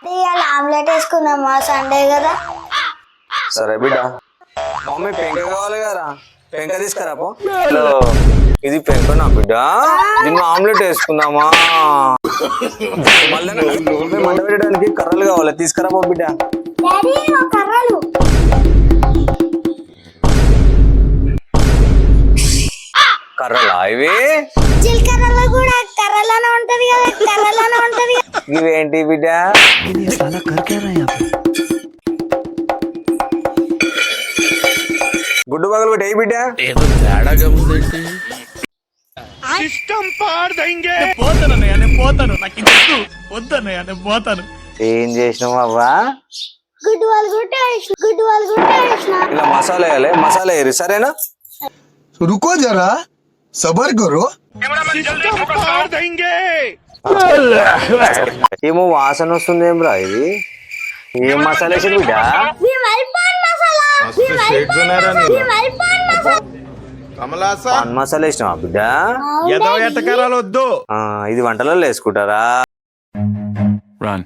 ఇవాళ omelette వేసుకుందామా Sunday కదా. సరే బిడ్డ. మమ్మీ పెంక కావాలి కదా, పెంక తీసుకురా పో. హలో, ఇది పెంక నా బిడ్డ, దీన్ని ఆమ్లెట్ వేసుకుందామా? మళ్ళీ మంట పెట్టడానికి కర్రలు కావాలి, తీసుకురా పో బిడ్డ. డాడీ కర్రలు కర్రలా ఇవి? జీలకర్రలో కూడా కర్రలానే ఉంటది కదా, కర్రలానే ఉంటది కదా. ఇవేంటి బిడ్డ? గుడ్డు పగలు పెట్టి అయ్యి బిడ్డ. ఏదో తేడాగా ఉందండి. సిస్టమ్ పాడదైంగే. పోతానన్నయ్య, నేను పోతాను, నాకు ఇంకొద్దు, వద్దన్నయ్య, నేను పోతాను. ఏం చేసినావు అవ్వా? గుడ్డు వాళ్ళు గుట్ట వేసిన ఇలా మసాలా వేయాలి, మసాలా వేయరు సరేనా? रुको जरा सबर करो। సిస్టమ్ పాడదైంగే. ఏమో వాసన వస్తుంది, ఏం రా ఇది? ఏం మసాలా వేసింది బిడ్డ? పాన్ మసాలా వేసినావా బిడ్డ? ఏదో ఎట్టకారాలు వద్దు. ఇది వంటలలో వేసుకుంటారా? రన్.